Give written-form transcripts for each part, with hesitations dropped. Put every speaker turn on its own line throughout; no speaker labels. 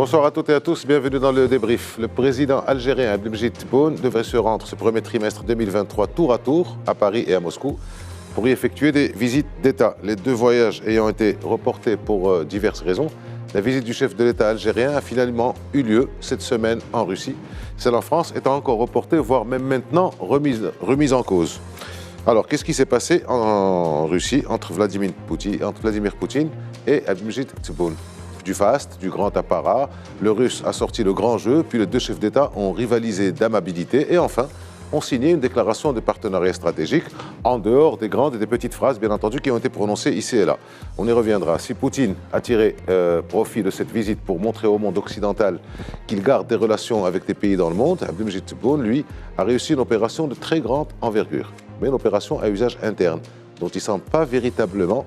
Bonsoir à toutes et à tous, bienvenue dans le débrief. Le président algérien Abdelmejid Tebboune devrait se rendre ce premier trimestre 2023 tour à tour à Paris et à Moscou pour y effectuer des visites d'État. Les deux voyages ayant été reportés pour diverses raisons, la visite du chef de l'État algérien a finalement eu lieu cette semaine en Russie. Celle en France étant encore reportée, voire même maintenant remise en cause. Alors, qu'est-ce qui s'est passé en Russie entre Vladimir Poutine et Abdelmejid Tebboune? Du faste, du grand apparat, le Russe a sorti le grand jeu, puis les deux chefs d'État ont rivalisé d'amabilité et enfin ont signé une déclaration de partenariat stratégique en dehors des grandes et des petites phrases, bien entendu, qui ont été prononcées ici et là. On y reviendra. Si Poutine a tiré profit de cette visite pour montrer au monde occidental qu'il garde des relations avec des pays dans le monde, Abdelmejid Tebboune, lui, a réussi une opération de très grande envergure, mais une opération à usage interne, dont il ne semble pas véritablement,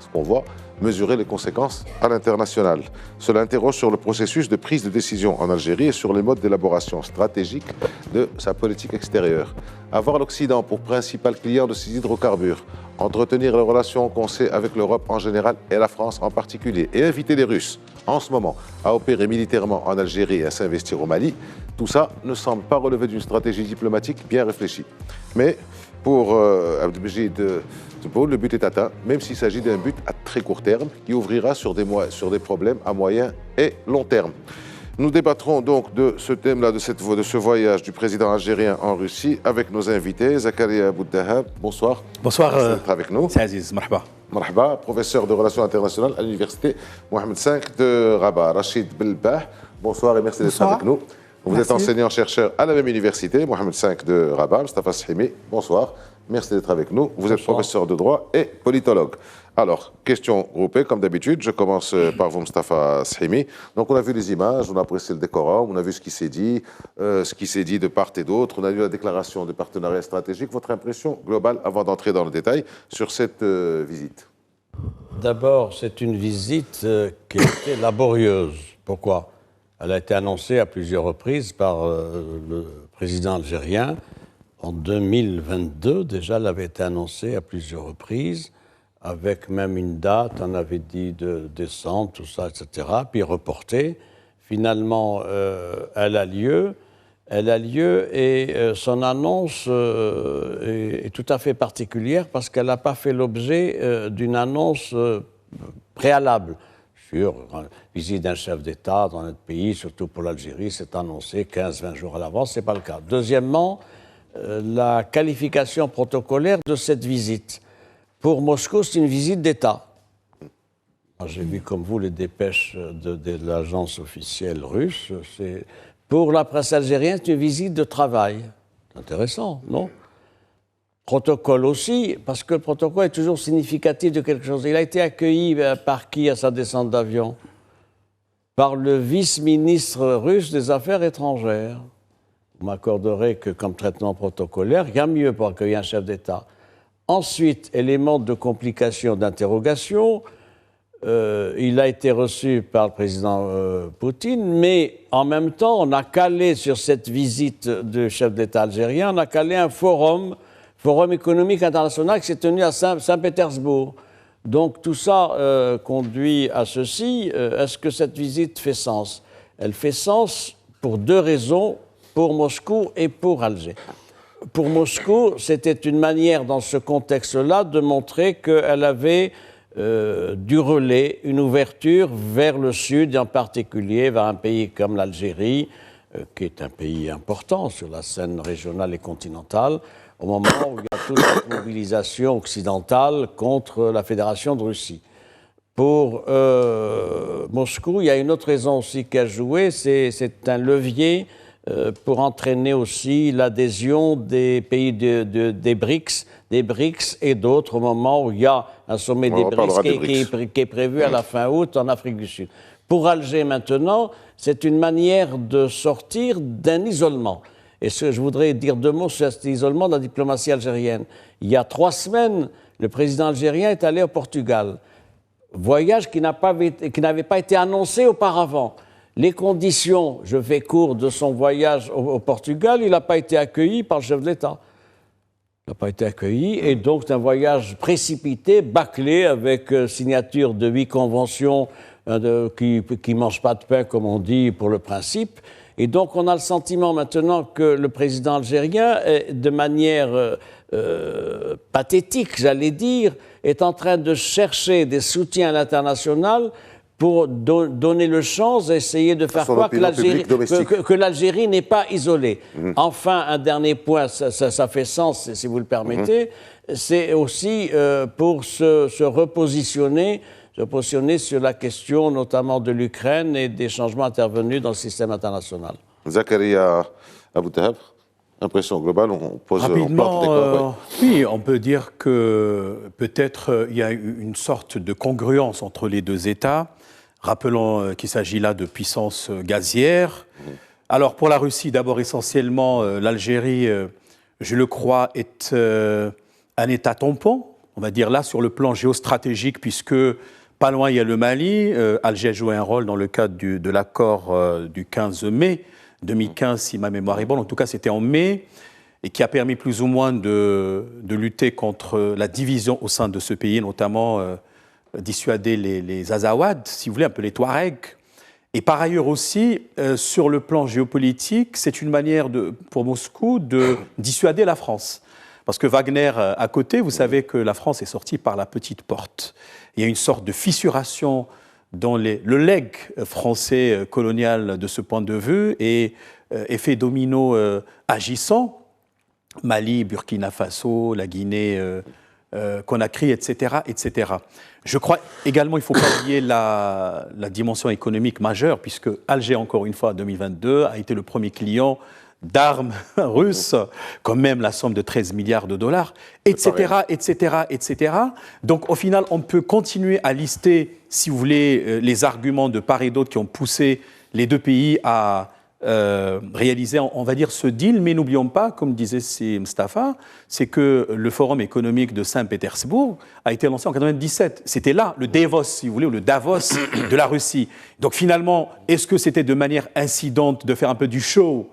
ce qu'on voit, mesurer les conséquences à l'international. Cela interroge sur le processus de prise de décision en Algérie et sur les modes d'élaboration stratégique de sa politique extérieure. Avoir l'Occident pour principal client de ces hydrocarbures, entretenir les relations qu'on sait avec l'Europe en général et la France en particulier, et inviter les Russes, en ce moment, à opérer militairement en Algérie et à s'investir au Mali, tout ça ne semble pas relever d'une stratégie diplomatique bien réfléchie. Mais pour Abdelmejid Tebboune, le but est atteint, même s'il s'agit d'un but à très court terme qui ouvrira sur des problèmes à moyen et long terme. Nous débattrons donc de ce thème-là, de ce voyage du président algérien en Russie avec nos invités. Zakaria Bouddahab, bonsoir.
Bonsoir.
Merci d'être avec nous.
C'est Aziz, marhaba.
Marhaba, professeur de relations internationales à l'université Mohamed V de Rabat. Rachid Belbah, bonsoir et merci d'être avec nous. Vous êtes enseignant-chercheur à la même université, Mohamed V de Rabat. Mustafa Shimi, bonsoir. Merci d'être avec nous. Vous êtes professeur de droit et politologue. Alors, question groupée, comme d'habitude. Je commence par vous, Mustafa Shimi. Donc, on a vu les images, on a apprécié le décorum, on a vu ce qui s'est dit de part et d'autre. On a vu la déclaration de partenariat stratégique. Votre impression globale, avant d'entrer dans le détail, sur cette visite?
D'abord, c'est une visite qui a été laborieuse. Pourquoi? Elle a été annoncée à plusieurs reprises par le président algérien. En 2022, déjà, elle avait été annoncée à plusieurs reprises, avec même une date, on avait dit de décembre, tout ça, etc., puis reportée. Finalement, elle a lieu et son annonce est tout à fait particulière parce qu'elle n'a pas fait l'objet d'une annonce préalable. Sur la visite d'un chef d'État dans notre pays, surtout pour l'Algérie, c'est annoncé 15-20 jours à l'avance, ce n'est pas le cas. Deuxièmement, la qualification protocolaire de cette visite. Pour Moscou, c'est une visite d'État. J'ai vu comme vous les dépêches de l'agence officielle russe. Pour la presse algérienne, c'est une visite de travail. C'est intéressant, non? Protocole aussi, parce que le protocole est toujours significatif de quelque chose. Il a été accueilli par qui à sa descente d'avion? Par le vice-ministre russe des Affaires étrangères. Vous m'accorderez que comme traitement protocolaire, il y a mieux pour accueillir un chef d'État. Ensuite, élément de complication d'interrogation, il a été reçu par le président Poutine, mais en même temps, on a calé sur cette visite du chef d'État algérien, on a calé un forum économique international qui s'est tenu à Saint-Pétersbourg. Donc tout ça conduit à ceci. Est-ce que cette visite fait sens? Elle fait sens pour deux raisons, pour Moscou et pour Alger. Pour Moscou, c'était une manière dans ce contexte-là de montrer qu'elle avait du relais, une ouverture vers le sud, et en particulier vers un pays comme l'Algérie, qui est un pays important sur la scène régionale et continentale, au moment où il y a toute cette mobilisation occidentale contre la Fédération de Russie. Pour Moscou, il y a une autre raison aussi qui a joué, c'est un levier pour entraîner aussi l'adhésion des pays des BRICS et d'autres au moment où il y a un sommet des BRICS qui est prévu à la fin août en Afrique du Sud. Pour Alger maintenant, c'est une manière de sortir d'un isolement. Et ce que je voudrais dire deux mots sur cet isolement de la diplomatie algérienne. Il y a 3 semaines, le président algérien est allé au Portugal. Voyage qui n'avait pas été annoncé auparavant. Les conditions, je fais court, de son voyage au Portugal, il n'a pas été accueilli par le chef de l'État. Il n'a pas été accueilli, et donc c'est un voyage précipité, bâclé, avec signature de 8 conventions qui ne mange pas de pain, comme on dit, pour le principe. Et donc, on a le sentiment maintenant que le président algérien, de manière pathétique, j'allais dire, est en train de chercher des soutiens à l'international pour donner le chance d'essayer de faire croire que l'Algérie n'est pas isolée. Enfin, un dernier point, ça fait sens, si vous le permettez, c'est aussi pour se repositionner sur la question notamment de l'Ukraine et des changements intervenus dans le système international.
Zakaria Abou-Tahab, impression globale, on pose
rapidement, oui, on peut dire que peut-être il y a une sorte de congruence entre les deux États. Rappelons qu'il s'agit là de puissances gazières. Alors pour la Russie, d'abord essentiellement, l'Algérie, je le crois, est un État tampon, on va dire là sur le plan géostratégique, puisque pas loin il y a le Mali. Alger a joué un rôle dans le cadre de l'accord du 15 mai 2015, si ma mémoire est bonne. En tout cas, c'était en mai, et qui a permis plus ou moins de lutter contre la division au sein de ce pays, notamment dissuader les Azawad, si vous voulez, un peu les Touaregs. Et par ailleurs aussi, sur le plan géopolitique, c'est une manière pour Moscou de dissuader la France. Parce que Wagner, à côté, vous savez que la France est sortie par la petite porte. Il y a une sorte de fissuration dans le legs français colonial de ce point de vue, et effet domino agissant, Mali, Burkina Faso, la Guinée, Conakry, etc., etc. Je crois également, il ne faut pas oublier la dimension économique majeure, puisque Alger, encore une fois, en 2022, a été le premier client d'armes russes, quand même la somme de 13 milliards de dollars, etc., etc., etc. Donc, au final, on peut continuer à lister, si vous voulez, les arguments de part et d'autre qui ont poussé les deux pays à réaliser, on va dire, ce deal. Mais n'oublions pas, comme disait Mustafa, c'est que le Forum économique de Saint-Pétersbourg a été lancé en 1997. C'était là, le Davos, si vous voulez, ou le Davos de la Russie. Donc, finalement, est-ce que c'était de manière incidente de faire un peu du show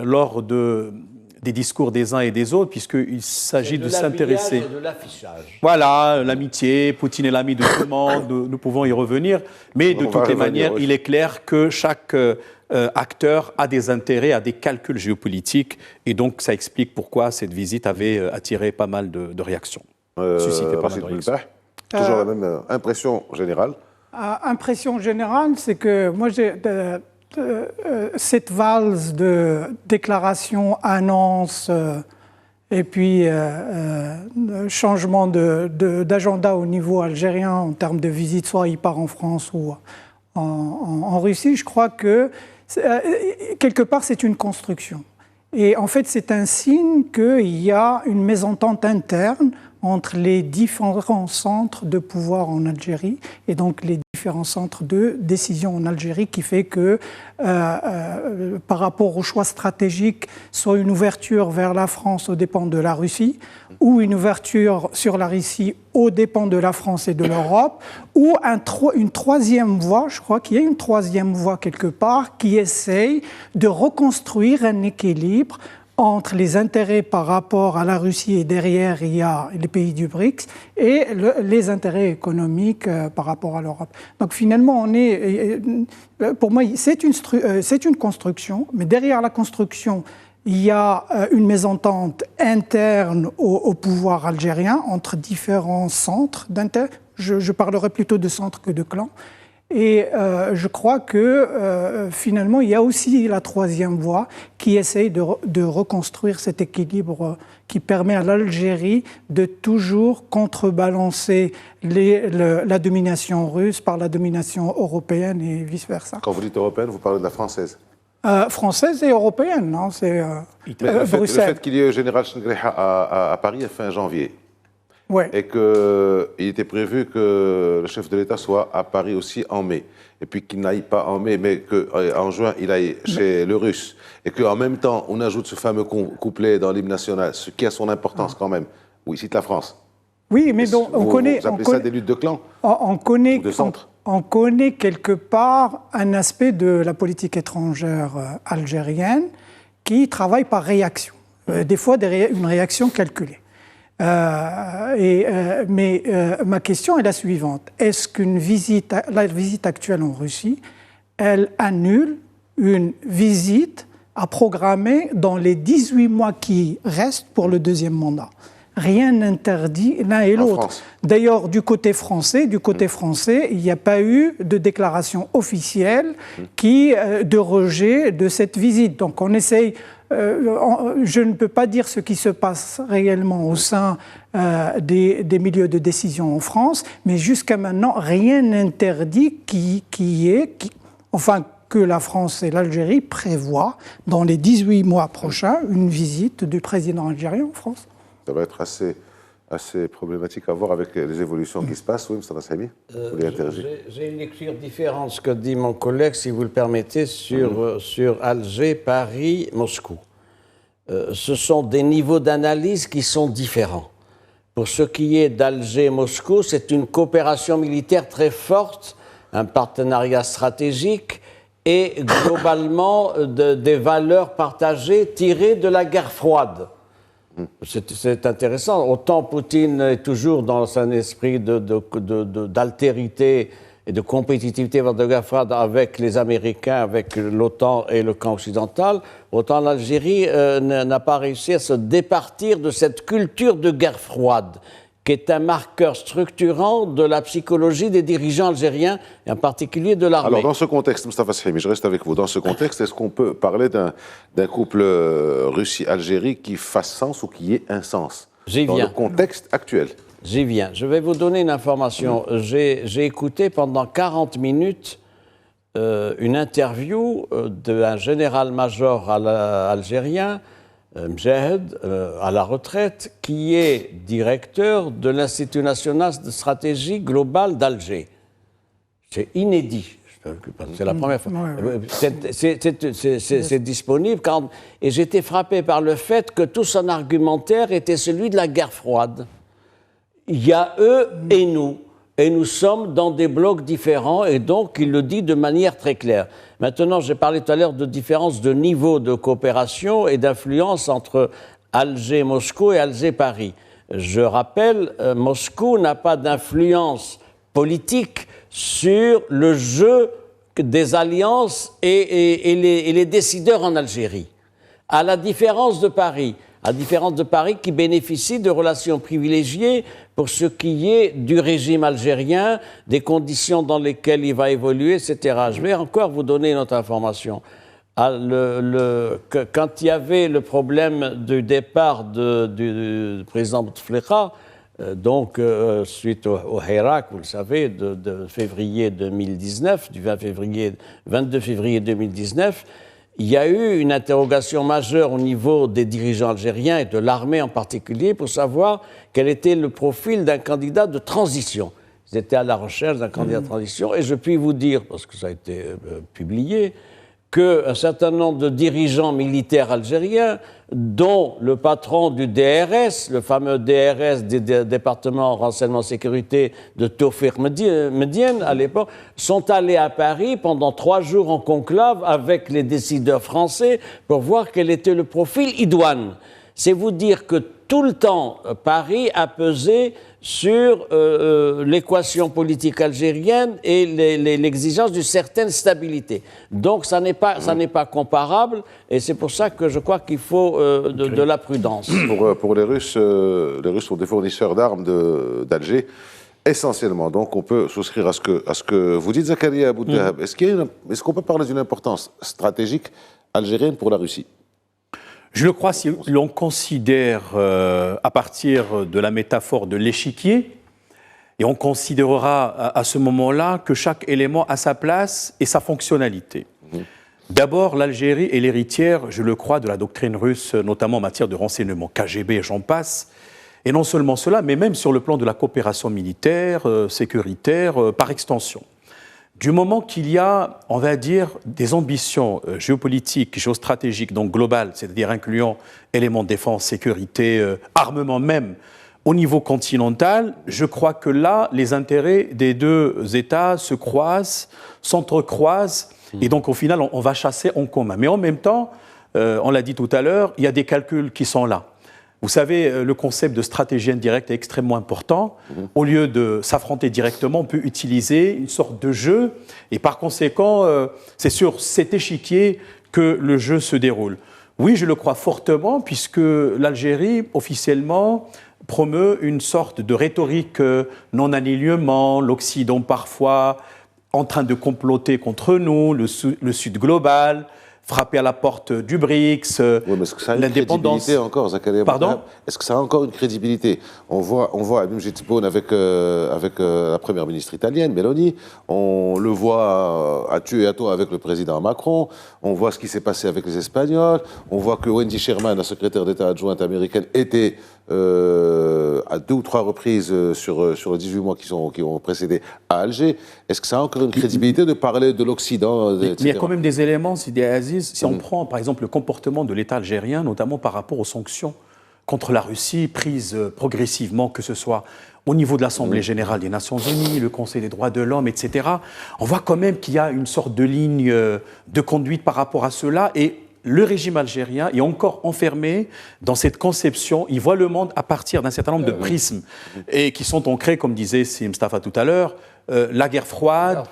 lors des discours des uns et des autres, puisqu'il s'agit de s'intéresser.
De l'affichage.
Voilà, l'amitié, Poutine est l'ami de tout le monde, nous pouvons y revenir, mais de toutes les manières, il est clair que chaque acteur a des intérêts, a des calculs géopolitiques, et donc ça explique pourquoi cette visite avait attiré pas mal de réactions, suscité pas mal de réactions.
Toujours la même impression générale.
Impression générale, c'est que moi j'ai... cette valse de déclarations, annonces et puis changement d'agenda au niveau algérien en termes de visite, soit il part en France ou en Russie, je crois que quelque part c'est une construction. Et en fait c'est un signe qu'il y a une mésentente interne entre les différents centres de pouvoir en Algérie et donc les différents centres de décision en Algérie, qui fait que par rapport au choix stratégique, soit une ouverture vers la France aux dépens de la Russie, ou une ouverture sur la Russie aux dépens de la France et de l'Europe, ou une troisième voie, je crois qu'il y a une troisième voie quelque part, qui essaye de reconstruire un équilibre entre les intérêts par rapport à la Russie, et derrière il y a les pays du BRICS, et les intérêts économiques par rapport à l'Europe. Donc finalement, pour moi, c'est une construction, mais derrière la construction, il y a une mésentente interne au pouvoir algérien entre différents centres d'intérêt. Je parlerai plutôt de centres que de clans. Et je crois que finalement, il y a aussi la troisième voie qui essaye de reconstruire cet équilibre qui permet à l'Algérie de toujours contrebalancer la domination russe par la domination européenne et vice-versa.
Quand vous dites européenne, vous parlez de la française.
Française et européenne, non, c'est
Bruxelles. Le fait qu'il y ait le général Chengraiha à Paris à fin janvier,
ouais.
Et qu'il était prévu que le chef de l'État soit à Paris aussi en mai, et puis qu'il n'aille pas en mai, mais qu'en juin, il aille chez le Russe, et qu'en même temps, on ajoute ce fameux couplet dans l'hymne national, ce qui a son importance quand même. Oui, cite la France.
Oui, mais bon, on connaît...
Vous appelez ça des luttes de clans
on connaît,
de centre.
On connaît quelque part un aspect de la politique étrangère algérienne qui travaille par réaction, des fois une réaction calculée. Mais ma question est la suivante. Est-ce qu'une la visite actuelle en Russie, elle annule une visite à programmer dans les 18 mois qui restent pour le deuxième mandat? Rien n'interdit l'un et l'autre. D'ailleurs, du côté français, il n'y a pas eu de déclaration officielle de rejet de cette visite. Donc on essaye... je ne peux pas dire ce qui se passe réellement au sein des milieux de décision en France, mais jusqu'à maintenant, rien n'interdit que la France et l'Algérie prévoient dans les 18 mois prochains une visite du président algérien en France.
Ça va être assez problématique à voir avec les évolutions qui se passent. Oui, M. Saimi, vous voulez interagir?
J'ai une lecture différente de ce que dit mon collègue, si vous le permettez, sur Alger, Paris, Moscou. Ce sont des niveaux d'analyse qui sont différents. Pour ce qui est d'Alger-Moscou, c'est une coopération militaire très forte, un partenariat stratégique et globalement des valeurs partagées tirées de la guerre froide. C'est intéressant. Autant Poutine est toujours dans un esprit d'altérité et de compétitivité de guerre froide avec les Américains, avec l'OTAN et le camp occidental, autant l'Algérie n'a pas réussi à se départir de cette culture de guerre froide, qui est un marqueur structurant de la psychologie des dirigeants algériens, et en particulier de l'armée.
Alors, dans ce contexte, Mostafa Sahimi, je reste avec vous. Dans ce contexte, est-ce qu'on peut parler d'un couple Russie-Algérie qui fasse sens ou qui ait un sens dans le contexte actuel?
J'y viens. Je vais vous donner une information. J'ai écouté pendant 40 minutes une interview d'un général-major algérien, Mjahed, à la retraite, qui est directeur de l'Institut national de stratégie globale d'Alger. C'est inédit. C'est la première fois. C'est disponible. Et j'étais frappé par le fait que tout son argumentaire était celui de la guerre froide. Il y a eux et nous sommes dans des blocs différents, et donc il le dit de manière très claire. Maintenant, j'ai parlé tout à l'heure de différence de niveau de coopération et d'influence entre Alger-Moscou et Alger-Paris. Je rappelle, Moscou n'a pas d'influence politique sur le jeu des alliances et les décideurs en Algérie. À la différence de Paris qui bénéficie de relations privilégiées pour ce qui est du régime algérien, des conditions dans lesquelles il va évoluer, etc. Je vais encore vous donner une autre information. Quand il y avait le problème du départ du président Bouteflika, suite au Hirak, vous le savez, de février 2019, du 22 février 2019, il y a eu une interrogation majeure au niveau des dirigeants algériens et de l'armée en particulier pour savoir quel était le profil d'un candidat de transition. Ils étaient à la recherche d'un candidat de transition, et je puis vous dire, parce que ça a été publié, qu'un certain nombre de dirigeants militaires algériens, dont le patron du DRS, le fameux DRS des départements renseignement sécurité de Tawfiq Medienne à l'époque, sont allés à Paris pendant 3 jours en conclave avec les décideurs français pour voir quel était le profil idoine. C'est vous dire que tout le temps, Paris a pesé sur l'équation politique algérienne et l'exigence d'une certaine stabilité. Donc ça n'est pas comparable, et c'est pour ça que je crois qu'il faut de la prudence.
Pour les Russes sont des fournisseurs d'armes d'Alger, essentiellement. Donc on peut souscrire à ce que vous dites, Zakaria Aboudahab. Est-ce qu'on peut parler d'une importance stratégique algérienne pour la Russie?
Je le crois, si l'on considère à partir de la métaphore de l'échiquier, et on considérera à ce moment-là que chaque élément a sa place et sa fonctionnalité. D'abord, l'Algérie est l'héritière, je le crois, de la doctrine russe, notamment en matière de renseignement, KGB, j'en passe. Et non seulement cela, mais même sur le plan de la coopération militaire, sécuritaire, par extension. Du moment qu'il y a, on va dire, des ambitions géopolitiques, géostratégiques, donc globales, c'est-à-dire incluant éléments de défense, sécurité, armement même, au niveau continental, je crois que là, les intérêts des deux États se croisent, s'entrecroisent, et donc au final, on va chasser en commun. Mais en même temps, on l'a dit tout à l'heure, il y a des calculs qui sont là. Vous savez, le concept de stratégie indirecte est extrêmement important. Au lieu de s'affronter directement, on peut utiliser une sorte de jeu. Et par conséquent, c'est sur cet échiquier que le jeu se déroule. Oui, je le crois fortement, puisque l'Algérie, officiellement, promeut une sorte de rhétorique non-alignement, l'Occident parfois en train de comploter contre nous, le Sud global, frapper à la porte du BRICS,
oui, mais est-ce que ça a une crédibilité encore, Zakaria?
Pardon?
Est-ce que ça a encore une crédibilité? On voit Abdelmejid Tebboune avec la première ministre italienne, Meloni. On le voit à tu et à toi avec le président Macron. On voit ce qui s'est passé avec les Espagnols. On voit que Wendy Sherman, la secrétaire d'État adjointe américaine, était à 2 ou 3 reprises sur les 18 mois qui ont précédé à Alger. Est-ce que ça a encore une crédibilité de parler de l'Occident, etc.?
Mais il y a quand même des éléments, Sidi Aziz. Si on prend par exemple le comportement de l'État algérien, notamment par rapport aux sanctions contre la Russie prises progressivement, que ce soit au niveau de l'Assemblée générale des Nations Unies, le Conseil des droits de l'homme, etc., on voit quand même qu'il y a une sorte de ligne de conduite par rapport à cela. Et le régime algérien est encore enfermé dans cette conception. Il voit le monde à partir d'un certain nombre de prismes et qui sont ancrés, comme disait Mustafa tout à l'heure, la guerre froide,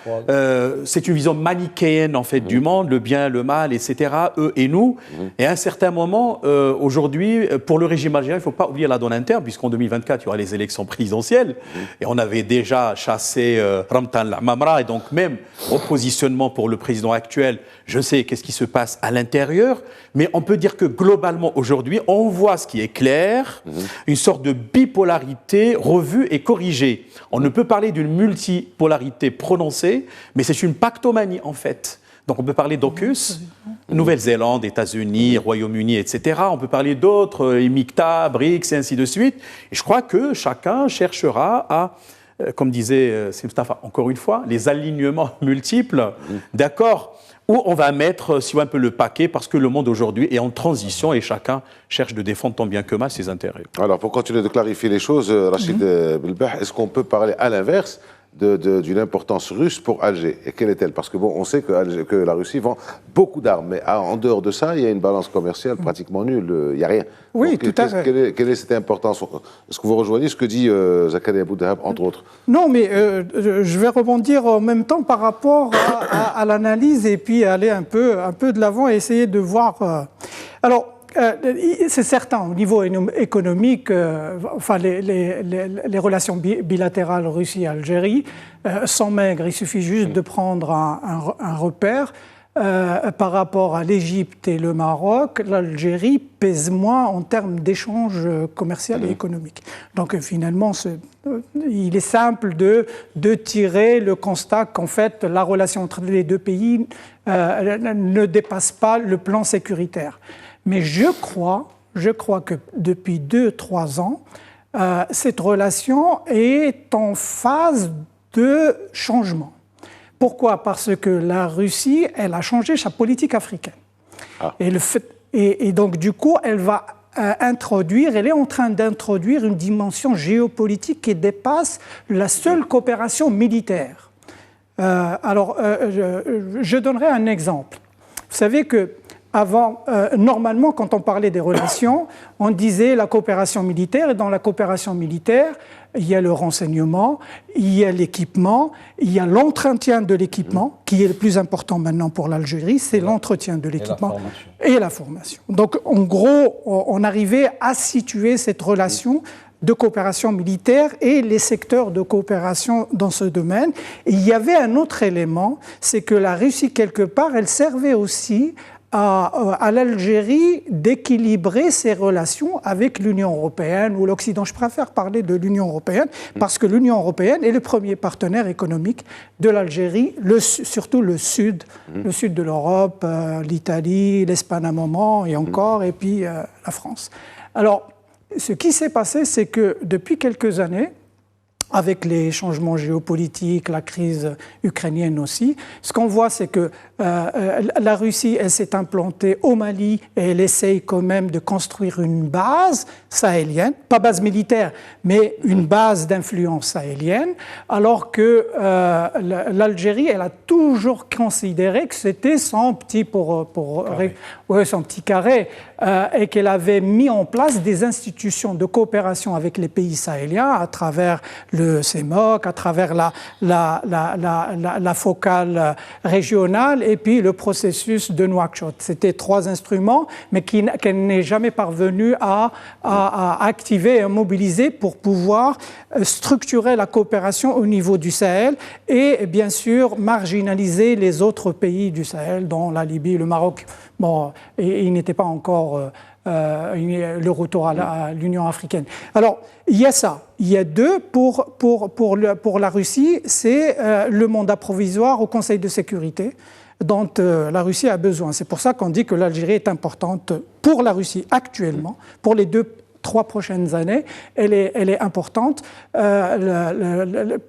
c'est une vision manichéenne en fait du monde, le bien, le mal, etc., eux et nous. Et à un certain moment, aujourd'hui, pour le régime algérien, il ne faut pas oublier la donne interne, puisqu'en 2024, il y aura les élections présidentielles, et on avait déjà chassé Ramtan Lamamra, et donc même au positionnement pour le président actuel, je sais qu'est-ce qui se passe à l'intérieur, mais on peut dire que globalement, aujourd'hui, on voit ce qui est clair, une sorte de bipolarité revue et corrigée. On ne peut parler d'une multipolarité prononcée, mais c'est une pactomanie en fait. Donc on peut parler d'AUKUS, Nouvelle-Zélande, États-Unis, Royaume-Uni, etc. On peut parler d'autres, MICTA, BRICS, et ainsi de suite. Et je crois que chacun cherchera à, comme disait Mustafa, encore une fois, les alignements multiples, d'accord, où on va mettre, si on veut, un peu le paquet, parce que le monde aujourd'hui est en transition et chacun cherche de défendre tant bien que mal ses intérêts.
Alors, pour continuer de clarifier les choses, Rachid Belbah, est-ce qu'on peut parler à l'inverse d'une importance russe pour Alger? Et quelle est-elle? Parce que bon, on sait que la Russie vend beaucoup d'armes, mais en dehors de ça, il y a une balance commerciale pratiquement nulle. Il n'y a rien.
Oui,
donc,
tout à fait.
Quelle est cette importance? Est-ce que vous rejoignez ce que dit Zakaria Boudahab, entre autres?
Non, mais je vais rebondir en même temps par rapport à l'analyse et puis aller un peu de l'avant et essayer de voir. Alors, c'est certain, au niveau économique, enfin, les relations bilatérales Russie-Algérie sont maigres. Il suffit juste de prendre un repère. Par rapport à l'Égypte et le Maroc, l'Algérie pèse moins en termes d'échanges commerciaux et économiques. Donc finalement, il est simple de tirer le constat qu'en fait, la relation entre les deux pays ne dépasse pas le plan sécuritaire. Mais je crois que depuis 2-3 ans, cette relation est en phase de changement. Pourquoi? Parce que la Russie, elle a changé sa politique africaine. Et donc, du coup, elle est en train d'introduire une dimension géopolitique qui dépasse la seule coopération militaire. Je donnerai un exemple. Vous savez que avant, normalement, quand on parlait des relations, on disait la coopération militaire, et dans la coopération militaire, il y a le renseignement, il y a l'équipement, il y a l'entretien de l'équipement, qui est le plus important maintenant pour l'Algérie, c'est l'entretien de l'équipement et la formation. Donc, en gros, on arrivait à situer cette relation de coopération militaire et les secteurs de coopération dans ce domaine. Et il y avait un autre élément, c'est que la Russie, quelque part, elle servait aussi à l'Algérie d'équilibrer ses relations avec l'Union européenne ou l'Occident. Je préfère parler de l'Union européenne parce que l'Union européenne est le premier partenaire économique de l'Algérie, surtout le sud de l'Europe, l'Italie, l'Espagne à un moment et encore, et puis la France. Alors, ce qui s'est passé, c'est que depuis quelques années, avec les changements géopolitiques, la crise ukrainienne aussi. Ce qu'on voit, c'est que la Russie, elle s'est implantée au Mali et elle essaye quand même de construire une base sahélienne, pas base militaire, mais une base d'influence sahélienne, alors que l'Algérie, elle a toujours considéré que c'était son petit son petit carré, et qu'elle avait mis en place des institutions de coopération avec les pays sahéliens à travers le CEMOC, à travers la focale régionale et puis le processus de Nouakchott. C'était 3 instruments, mais qu'elle n'est jamais parvenue à activer et à mobiliser pour pouvoir structurer la coopération au niveau du Sahel et bien sûr marginaliser les autres pays du Sahel, dont la Libye, le Maroc. Bon, et il n'était pas encore le retour à l'Union africaine. Alors, il y a ça. Il y a 2 pour la Russie, c'est le mandat provisoire au Conseil de sécurité dont la Russie a besoin. C'est pour ça qu'on dit que l'Algérie est importante pour la Russie actuellement, pour les 3 prochaines années, elle est importante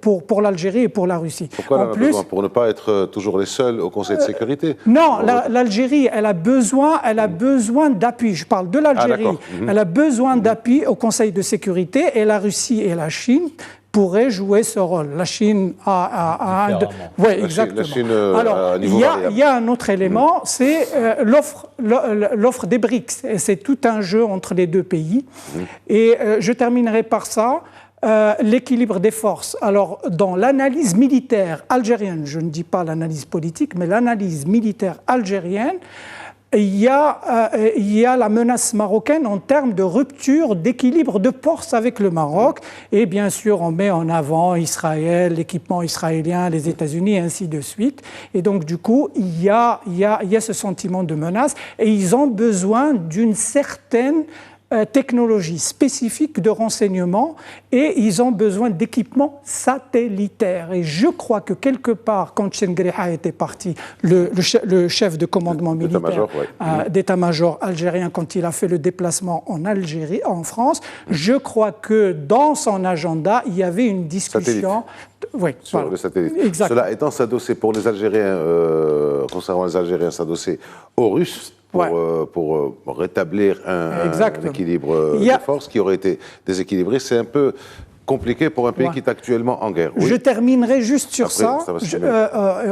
pour l'Algérie et pour la Russie.
Pourquoi elle en a besoin? Pour ne pas être toujours les seuls au Conseil de sécurité?
Non, l'Algérie, elle a besoin d'appui. Je parle de l'Algérie. Elle a besoin d'appui au Conseil de sécurité et la Russie et la Chine pourraient jouer ce rôle. La Chine a un... Oui, exactement.
La Chine,
alors, il y a un autre élément, c'est l'offre des BRICS. Et c'est tout un jeu entre les 2 pays. Et je terminerai par ça. L'équilibre des forces. Alors, dans l'analyse militaire algérienne, je ne dis pas l'analyse politique, mais l'analyse militaire algérienne, il y a la menace marocaine en termes de rupture d'équilibre de force avec le Maroc. Et bien sûr, on met en avant Israël, l'équipement israélien, les États-Unis, et ainsi de suite. Et donc, du coup, il y a ce sentiment de menace. Et ils ont besoin d'une certaine technologie spécifique de renseignement et ils ont besoin d'équipements satellitaires. Et je crois que quelque part, quand Chengreha était parti, le chef de commandement militaire d'état-major algérien, quand il a fait le déplacement en Algérie, en France, je crois que dans son agenda, il y avait une discussion...
Oui, sur le satellite. Exactement. Cela étant s'adosser pour les Algériens, concernant les Algériens, s'adosser aux Russes, pour rétablir un équilibre de force qui aurait été déséquilibré. C'est un peu compliqué pour un pays qui est actuellement en guerre. Oui.
Je terminerai juste sur ça.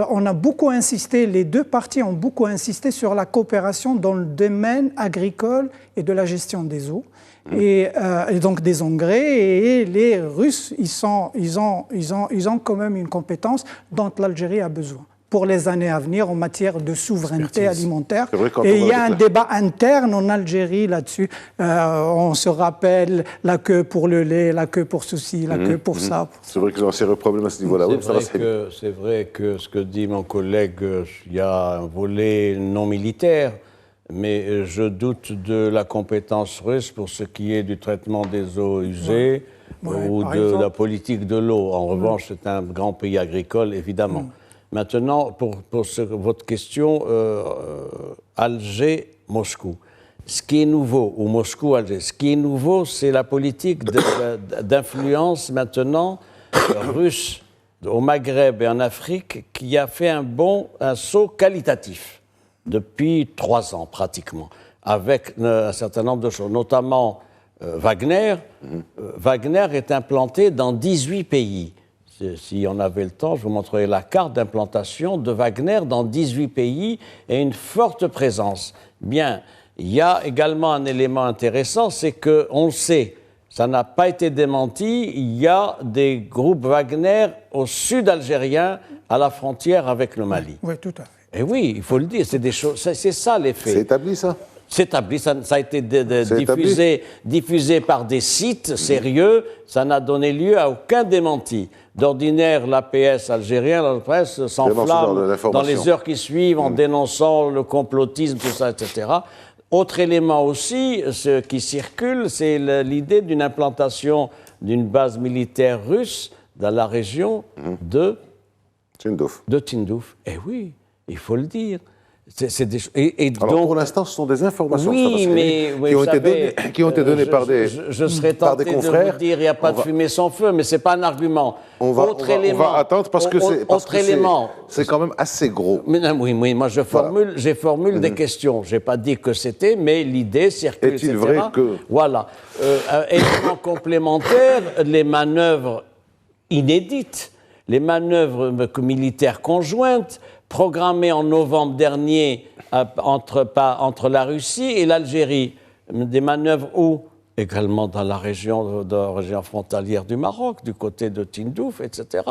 On a beaucoup insisté, les 2 parties ont beaucoup insisté sur la coopération dans le domaine agricole et de la gestion des eaux. Et donc des engrais, et les Russes, ils ont quand même une compétence dont l'Algérie a besoin pour les années à venir en matière de souveraineté alimentaire. Et il y a un débat interne en Algérie là-dessus. On se rappelle la queue pour le lait, la queue pour ceci, la queue pour ça.
C'est vrai qu'ils ont un sérieux problème à ce niveau-là.
C'est vrai que ce que dit mon collègue, il y a un volet non militaire, mais je doute de la compétence russe pour ce qui est du traitement des eaux usées ou de la politique de l'eau. En revanche, c'est un grand pays agricole, évidemment. Maintenant, pour votre question, Alger-Moscou. Ce qui est nouveau, ou Moscou-Alger, ce qui est nouveau, c'est la politique d'influence maintenant russe au Maghreb et en Afrique qui a fait un saut qualitatif depuis 3 ans pratiquement, avec un certain nombre de choses, notamment Wagner. Wagner est implanté dans 18 pays. Si on avait le temps, je vous montrerai la carte d'implantation de Wagner dans 18 pays et une forte présence. Bien, il y a également un élément intéressant, c'est qu'on le sait, ça n'a pas été démenti, il y a des groupes Wagner au sud algérien, à la frontière avec le Mali.
Oui, tout à fait.
Et oui, il faut le dire, c'est des choses, c'est ça l'effet.
C'est établi, ça?
C'est établi, ça a été diffusé par des sites sérieux, ça n'a donné lieu à aucun démenti. D'ordinaire, l'APS algérien, la presse s'enflamme dans les heures qui suivent en dénonçant le complotisme, tout ça, etc. Autre élément aussi, ce qui circule, c'est l'idée d'une implantation d'une base militaire russe dans la région de Tindouf. Eh oui, il faut le dire.
Alors, pour l'instant, ce sont des informations qui ont été données par des confrères.
Je serais tenté de vous dire, il n'y a pas de fumée sans feu, mais ce n'est pas un argument.
On va attendre parce que c'est quand même assez gros.
Oui, moi je formule des questions. Je n'ai pas dit que c'était, mais l'idée circule,
Est-il
etc.
vrai que...
Voilà. Élément complémentaire, les manœuvres inédites, les manœuvres militaires conjointes, programmée en novembre dernier entre la Russie et l'Algérie. Des manœuvres où? Également dans la région frontalière du Maroc, du côté de Tindouf, etc.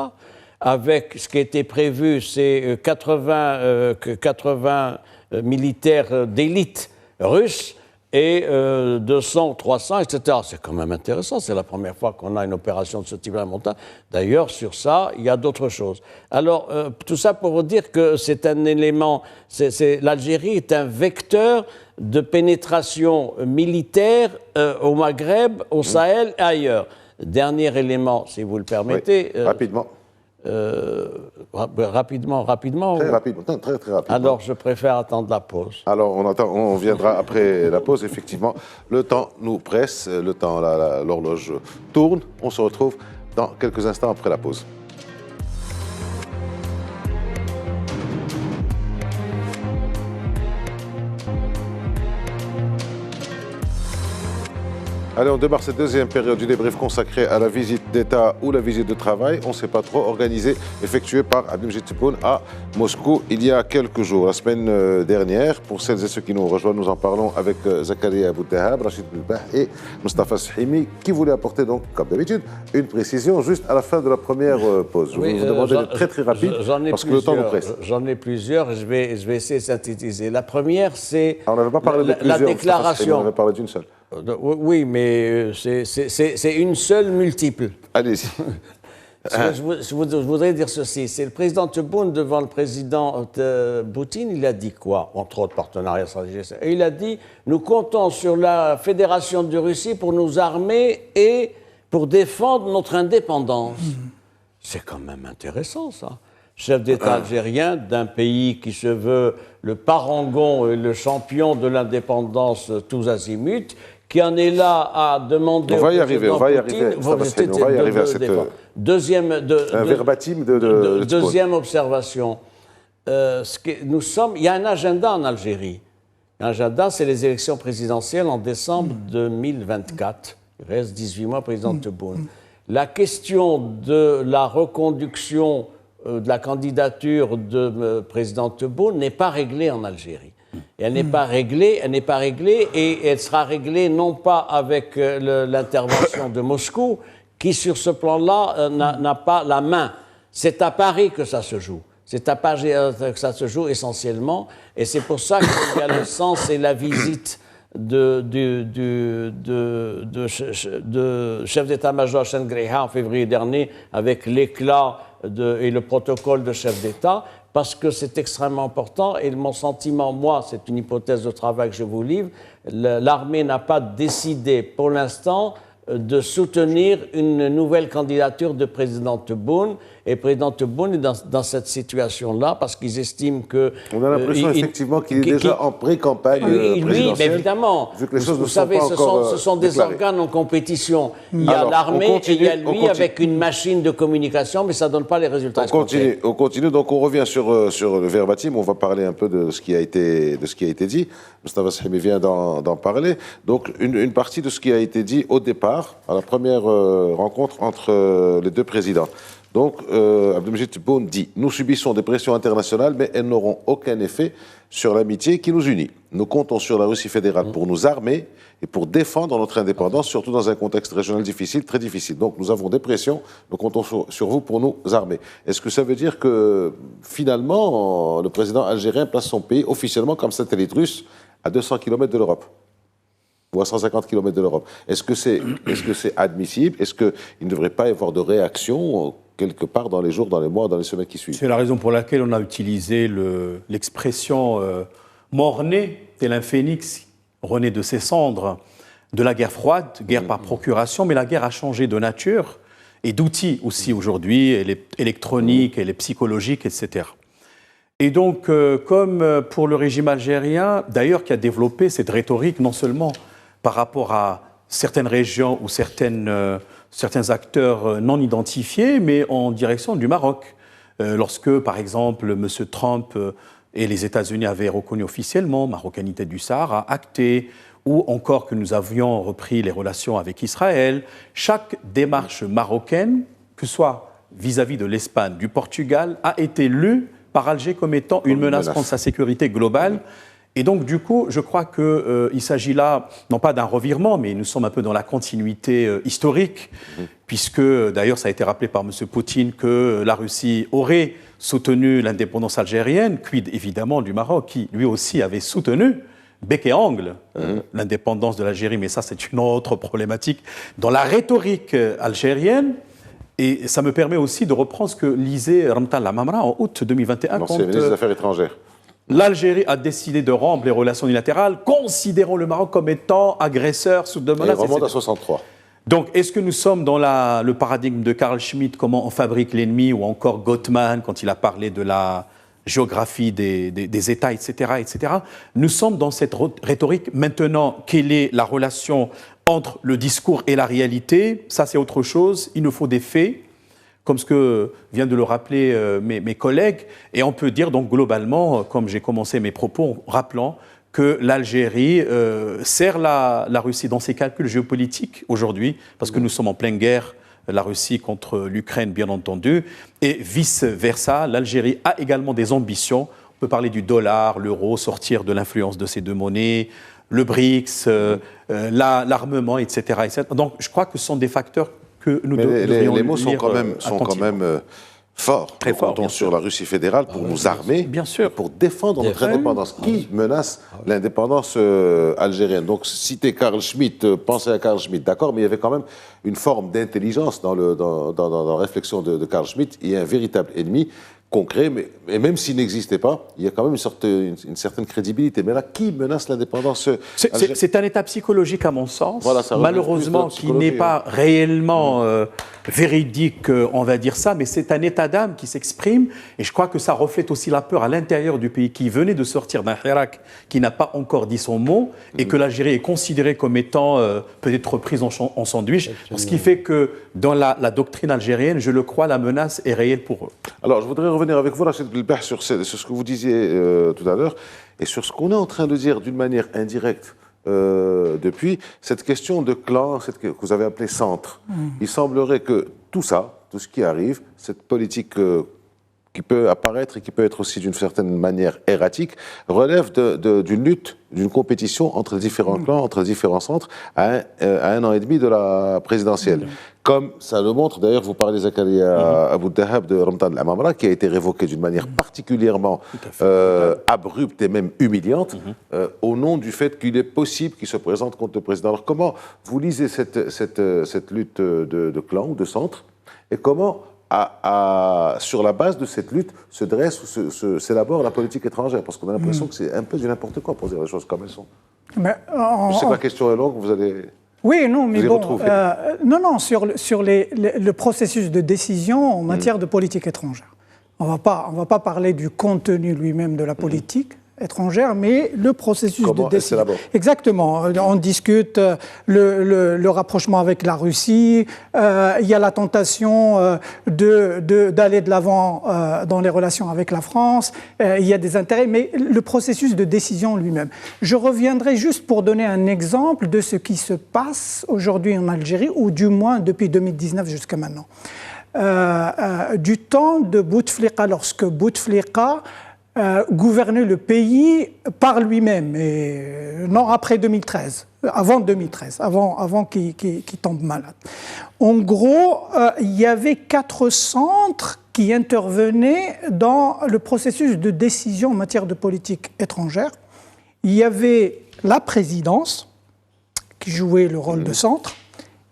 Avec ce qui était prévu, c'est 80 militaires d'élite russes et 200 ou 300, etc. C'est quand même intéressant, c'est la première fois qu'on a une opération de ce type-là montagne. D'ailleurs, sur ça, il y a d'autres choses. Alors, tout ça pour vous dire que c'est un élément, l'Algérie est un vecteur de pénétration militaire au Maghreb, au Sahel et ailleurs. Dernier élément, si vous le permettez.
Oui, rapidement.
Rapidement.
Très rapidement.
Alors, je préfère attendre la pause.
Alors, on viendra après la pause, effectivement. Le temps nous presse, l'horloge tourne. On se retrouve dans quelques instants après la pause. Allez, on démarre cette deuxième période du débrief consacrée à la visite d'État ou la visite de travail. On ne sait pas trop, organisée, effectuée par Abdelmejid Tebboune à Moscou il y a quelques jours. La semaine dernière, pour celles et ceux qui nous rejoignent, nous en parlons avec Zakaria Boudahab, Rachid Belbah et Mustafa Shahimi, qui voulaient apporter donc, comme d'habitude, une précision juste à la fin de la première pause. Je vais vous demander d'être très très rapide parce que le temps nous presse.
J'en ai plusieurs, je vais essayer de synthétiser. La première, c'est
on n'avait pas parlé de plusieurs,
la déclaration.
On avait parlé d'une seule.
Oui, mais c'est une seule multiple.
Allez-y.
Je voudrais dire ceci. C'est le président Tebboune devant le président Poutine, il a dit quoi? Entre autres partenariats stratégiques. Et il a dit, nous comptons sur la Fédération de Russie pour nous armer et pour défendre notre indépendance. C'est quand même intéressant, ça. Chef d'État algérien d'un pays qui se veut le parangon et le champion de l'indépendance tous azimuts, qui en est là à demander...
On va y arriver à cette...
Deuxième observation. Il y a un agenda en Algérie. L'agenda, c'est les élections présidentielles en décembre 2024. Il reste 18 mois, président Tebboune. La question de la reconduction de la candidature de président Tebboune n'est pas réglée en Algérie. Et elle n'est pas réglée, et elle sera réglée non pas avec l'intervention de Moscou, qui sur ce plan-là n'a pas la main. C'est à Paris que ça se joue. C'est à Paris que ça se joue essentiellement, et c'est pour ça qu'il y a le sens et la visite de chef d'état-major Shengreha en février dernier, avec l'éclat et le protocole de chef d'État, parce que c'est extrêmement important. Et mon sentiment, moi, c'est une hypothèse de travail que je vous livre, l'armée n'a pas décidé pour l'instant de soutenir une nouvelle candidature de président Tebboune. Et président Tebboune est dans cette situation-là parce qu'ils estiment que...
On a l'impression effectivement qu'il est déjà en pré-campagne présidentielle.
Oui, mais évidemment.
Vu que les choses
vous savez, ce sont des organes en compétition. Il y a l'armée et il y a lui avec une machine de communication, mais ça ne donne pas les résultats escomptés.
On continue, donc on revient sur le verbatim. On va parler un peu de ce qui a été dit. Mustafa Shahimi vient d'en parler. Donc une partie de ce qui a été dit au départ, à la première rencontre entre les deux présidents. Donc, Abdelmejid Tebboune dit « Nous subissons des pressions internationales, mais elles n'auront aucun effet sur l'amitié qui nous unit. Nous comptons sur la Russie fédérale pour nous armer et pour défendre notre indépendance, surtout dans un contexte régional difficile, très difficile. Donc, nous avons des pressions, nous comptons sur vous pour nous armer. » Est-ce que ça veut dire que, finalement, le président algérien place son pays officiellement comme satellite russe à 200 km de l'Europe ? Ou à 150 km de l'Europe. Est-ce que c'est admissible? Est-ce qu'il ne devrait pas y avoir de réaction quelque part dans les jours, dans les mois, dans les semaines qui suivent?
C'est la raison pour laquelle on a utilisé l'expression mort-né, tel un phénix rené de ses cendres, de la guerre froide, guerre par procuration, mais la guerre a changé de nature et d'outils aussi aujourd'hui, elle est électronique, elle est psychologique, etc. Et donc, comme pour le régime algérien, d'ailleurs, qui a développé cette rhétorique non seulement par rapport à certaines régions ou certains acteurs non identifiés, mais en direction du Maroc. Lorsque, par exemple, M. Trump et les États-Unis avaient reconnu officiellement marocanité du Sahara, acté, ou encore que nous avions repris les relations avec Israël, chaque démarche marocaine, que ce soit vis-à-vis de l'Espagne, du Portugal, a été lue par Alger comme étant une menace contre sa sécurité globale. Et donc, du coup, je crois qu'il s'agit là, non pas d'un revirement, mais nous sommes un peu dans la continuité historique, puisque, d'ailleurs, ça a été rappelé par M. Poutine que la Russie aurait soutenu l'indépendance algérienne, quid évidemment du Maroc, qui lui aussi avait soutenu bec et ongle l'indépendance de l'Algérie, mais ça, c'est une autre problématique. Dans la rhétorique algérienne, et ça me permet aussi de reprendre ce que lisait Ramtan Lamamra en août 2021.
L'ancien ministre des Affaires étrangères.
L'Algérie a décidé de rompre les relations unilatérales, considérant le Maroc comme étant agresseur sous deux menaces.
Il remonte à 63.
Donc, est-ce que nous sommes dans le paradigme de Carl Schmitt, comment on fabrique l'ennemi, ou encore Gottman, quand il a parlé de la géographie des États, etc., etc. Nous sommes dans cette rhétorique. Maintenant, quelle est la relation entre le discours et la réalité? Ça, c'est autre chose. Il nous faut des faits, comme ce que viennent de le rappeler mes collègues. Et on peut dire donc globalement, comme j'ai commencé mes propos en rappelant que l'Algérie sert la Russie dans ses calculs géopolitiques aujourd'hui, parce que nous sommes en pleine guerre, la Russie contre l'Ukraine, bien entendu, et vice-versa. L'Algérie a également des ambitions. On peut parler du dollar, l'euro, sortir de l'influence de ces deux monnaies, le BRICS, l'armement, etc. Donc, je crois que ce sont des facteurs que nous devrions
les mots sont quand même forts.
Très fort,
comptons sur la Russie fédérale pour nous armer,
bien sûr,
pour défendre notre indépendance. Qui menace l'indépendance algérienne? Donc, citer Carl Schmitt, penser à Carl Schmitt, d'accord, mais il y avait quand même une forme d'intelligence dans la réflexion de Carl Schmitt. Il y a un véritable ennemi concret, mais même s'il n'existait pas, il y a quand même une certaine crédibilité. Mais là, qui menace l'indépendance algérienne?
C'est un état psychologique, à mon sens,
voilà,
malheureusement, qui n'est pas réellement véridique, on va dire ça, mais c'est un état d'âme qui s'exprime, et je crois que ça reflète aussi la peur à l'intérieur du pays, qui venait de sortir d'un Hirak qui n'a pas encore dit son mot, et que l'Algérie est considérée comme étant peut-être prise en sandwich, ce qui fait que dans la doctrine algérienne, je le crois, la menace est réelle pour eux.
Alors, je voudrais revenir avec vous, Rachid Belbah, sur ce que vous disiez tout à l'heure, et sur ce qu'on est en train de dire d'une manière indirecte depuis, cette question de clan, que vous avez appelée centre. Il semblerait que tout ça, tout ce qui arrive, cette politique qui peut apparaître et qui peut être aussi d'une certaine manière erratique, relève d'une lutte, d'une compétition entre différents clans, entre différents centres, à un an et demi de la présidentielle. Comme ça le montre, d'ailleurs, vous parlez, Zakaria Abou Dahab, de Ramtan Lamamra, qui a été révoqué d'une manière particulièrement abrupte et même humiliante, au nom du fait qu'il est possible qu'il se présente contre le président. Alors comment vous lisez cette lutte de clans ou de centres, et comment, sur la base de cette lutte, se dresse ou s'élabore la politique étrangère? Parce qu'on a l'impression que c'est un peu du n'importe quoi, pour dire les choses comme elles sont. Mais je sais que la question est longue, vous allez...
Oui, non, mais bon, sur le processus de décision en matière de politique étrangère. On va pas parler du contenu lui-même de la politique étrangère, mais le processus de décision. Exactement. On discute le rapprochement avec la Russie. Il y a la tentation d'aller de l'avant dans les relations avec la France. Il y a des intérêts, mais le processus de décision lui-même. Je reviendrai juste pour donner un exemple de ce qui se passe aujourd'hui en Algérie, ou du moins depuis 2019 jusqu'à maintenant. Du temps de Bouteflika, lorsque Bouteflika gouverner le pays par lui-même, et non après 2013, avant 2013, avant qu'il tombe malade. En gros, il y avait 4 centres qui intervenaient dans le processus de décision en matière de politique étrangère. Il y avait la présidence, qui jouait le rôle de centre,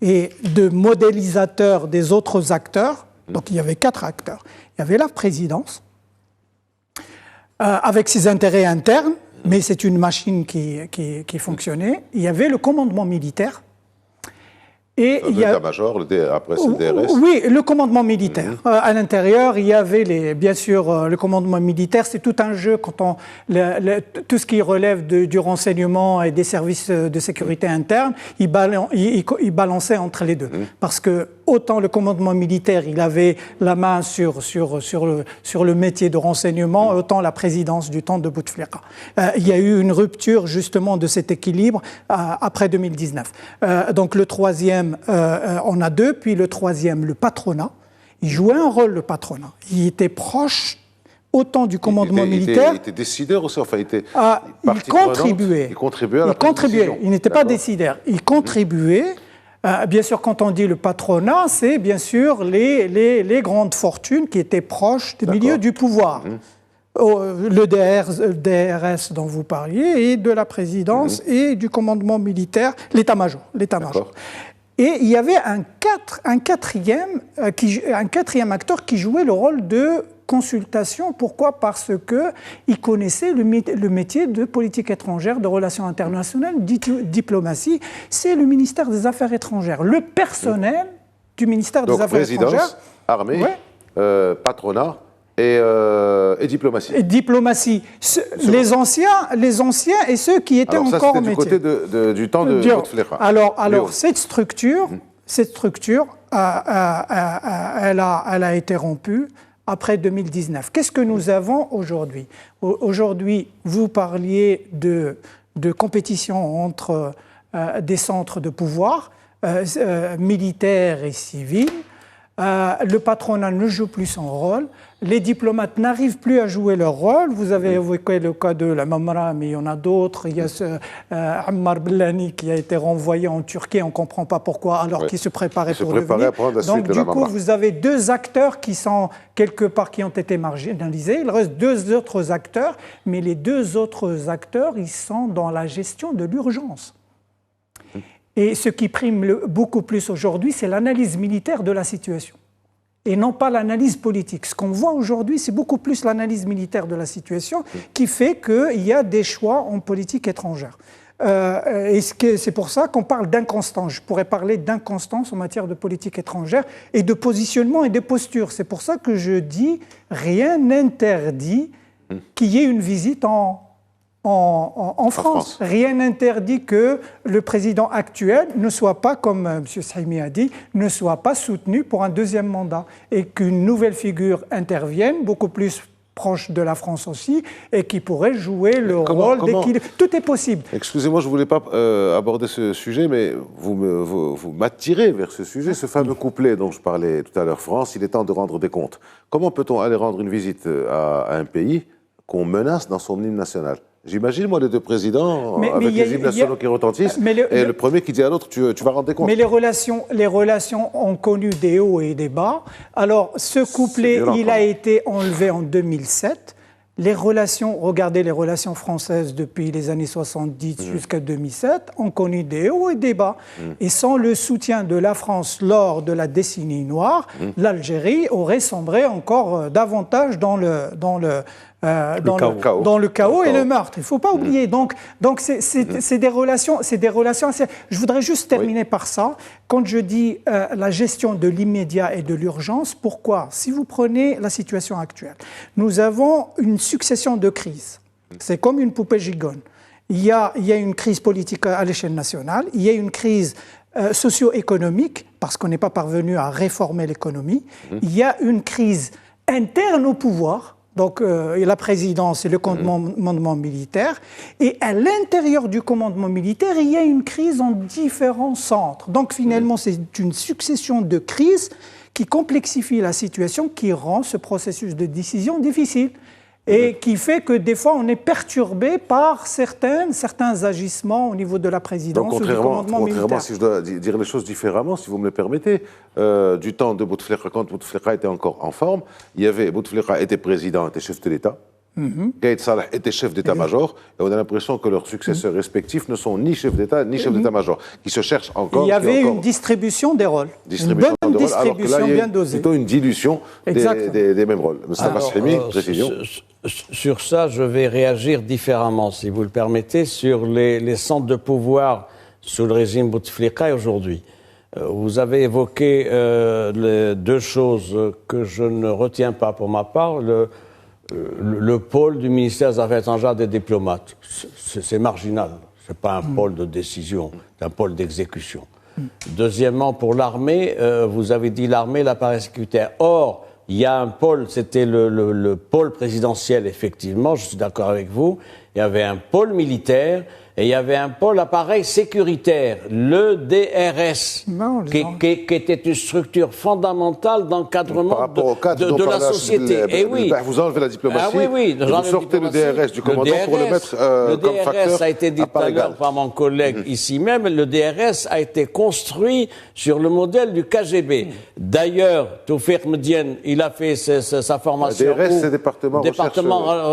et de modélisateur des autres acteurs. Donc il y avait 4 acteurs. Il y avait la présidence, avec ses intérêts internes, mais c'est une machine qui fonctionnait. Il y avait le commandement militaire, Et
l'état-major, après c'est le DRS.
Oui, le commandement militaire. À l'intérieur, il y avait bien sûr le commandement militaire. C'est tout un jeu quand tout ce qui relève du renseignement et des services de sécurité interne, il balançait entre les deux. Parce que autant le commandement militaire, il avait la main sur le métier de renseignement, autant la présidence du temps de Bouteflika. Il y a eu une rupture justement de cet équilibre après 2019. Donc le troisième, on a deux, puis le troisième, le patronat. Il jouait un rôle, le patronat. Il était proche autant du commandement militaire.
Il était décideur aussi, enfin, il
contribuait.
Il contribuait à la décision.
Il n'était pas décideur. Il contribuait. Bien sûr, quand on dit le patronat, c'est bien sûr les grandes fortunes qui étaient proches du milieu du pouvoir. Le DRS dont vous parliez, et de la présidence et du commandement militaire, l'état-major. Et il y avait un quatrième acteur qui jouait le rôle de consultation. Pourquoi ? Parce qu'il connaissait le métier de politique étrangère, de relations internationales, diplomatie. C'est le ministère des Affaires étrangères. Le personnel du ministère des Affaires étrangères.
Présidence, armée, patronat et diplomatie.
Et diplomatie. Les anciens et ceux qui étaient encore au métier.
Du côté du temps de Bouteflika.
Alors cette structure, elle a été rompue après 2019. Qu'est-ce que nous avons aujourd'hui ? Aujourd'hui, vous parliez de compétition entre des centres de pouvoir militaires et civils. Le patronat ne joue plus son rôle. Les diplomates n'arrivent plus à jouer leur rôle. Vous avez évoqué le cas de la Mamra, mais il y en a d'autres. Il y a Ammar Bellani qui a été renvoyé en Turquie. On ne comprend pas pourquoi, alors qu'il se préparait pour revenir. Donc, du coup, vous avez deux acteurs qui sont quelque part, qui ont été marginalisés. Il reste deux autres acteurs, mais les deux autres acteurs, ils sont dans la gestion de l'urgence. Et ce qui prime beaucoup plus aujourd'hui, c'est l'analyse militaire de la situation. Et non pas l'analyse politique. Ce qu'on voit aujourd'hui, c'est beaucoup plus l'analyse militaire de la situation qui fait qu'il y a des choix en politique étrangère. Et c'est pour ça qu'on parle d'inconstance. Je pourrais parler d'inconstance en matière de politique étrangère et de positionnement et de posture. C'est pour ça que je dis rien n'interdit qu'il y ait une visite en France. Rien n'interdit que le président actuel ne soit pas, comme M. Sahimi a dit, ne soit pas soutenu pour un deuxième mandat et qu'une nouvelle figure intervienne, beaucoup plus proche de la France aussi, et qui pourrait jouer le rôle d'équilibre. Tout est possible.
Excusez-moi, je ne voulais pas aborder ce sujet, mais vous m'attirez vers ce sujet, ce fameux couplet dont je parlais tout à l'heure. France, il est temps de rendre des comptes. Comment peut-on aller rendre une visite à un pays qu'on menace dans son hymne national ? J'imagine, moi, les deux présidents, avec les hymnes nationaux qui retentissent, et le premier qui dit à l'autre, tu vas rendre des comptes.
Mais les relations ont connu des hauts et des bas. Alors, ce couplet, il a été enlevé en 2007. Regardez les relations françaises depuis les années 70 jusqu'à 2007, ont connu des hauts et des bas. Et sans le soutien de la France lors de la décennie noire, l'Algérie aurait sombré encore davantage dans le chaos et le meurtre. Il ne faut pas oublier. Donc c'est des relations. Je voudrais juste terminer par ça. Quand je dis la gestion de l'immédiat et de l'urgence, pourquoi ? Si vous prenez la situation actuelle, nous avons une succession de crises. C'est comme une poupée gigogne. Il y a une crise politique à l'échelle nationale, il y a une crise socio-économique, parce qu'on n'est pas parvenu à réformer l'économie, il y a une crise interne au pouvoir, donc la présidence et le commandement militaire, et à l'intérieur du commandement militaire, il y a une crise en différents centres. Donc finalement, c'est une succession de crises qui complexifie la situation, qui rend ce processus de décision difficile. Et qui fait que des fois, on est perturbé par certains agissements au niveau de la présidence ou du commandement militaire.
Contrairement, si je dois dire les choses différemment, si vous me le permettez, du temps de Bouteflika, quand Bouteflika était encore en forme, Bouteflika était président, était chef de l'État. Gaïd Salah était chef d'état-major, et on a l'impression que leurs successeurs respectifs ne sont ni chefs d'État, ni chefs d'état-major, qui se cherchent encore.
Il y avait une distribution des rôles, une bonne distribution bien dosée.
Plutôt une dilution des mêmes rôles. Moustapha Sahimi, précision.
Sur ça, je vais réagir différemment, si vous le permettez, sur les centres de pouvoir sous le régime Bouteflika et aujourd'hui. Vous avez évoqué les deux choses que je ne retiens pas pour ma part. Le pôle du ministère des Affaires étrangères des diplomates, c'est marginal. Ce n'est pas un pôle de décision, c'est un pôle d'exécution. Deuxièmement, pour l'armée, vous avez dit l'armée, l'appareil sécuritaire. Or, il y a un pôle, c'était le pôle présidentiel, effectivement, je suis d'accord avec vous. Il y avait un pôle militaire et il y avait un pôle appareil sécuritaire, le DRS, qui était une structure fondamentale d'encadrement de la société. Et oui.
Vous enlevez la diplomatie, vous sortez le DRS du commandant pour le mettre comme facteur.
Le DRS a été dit tout à l'heure par mon collègue ici même, le DRS a été construit sur le modèle du KGB. D'ailleurs, Toufik Medienne, il a fait sa formation
le DRS, c'est département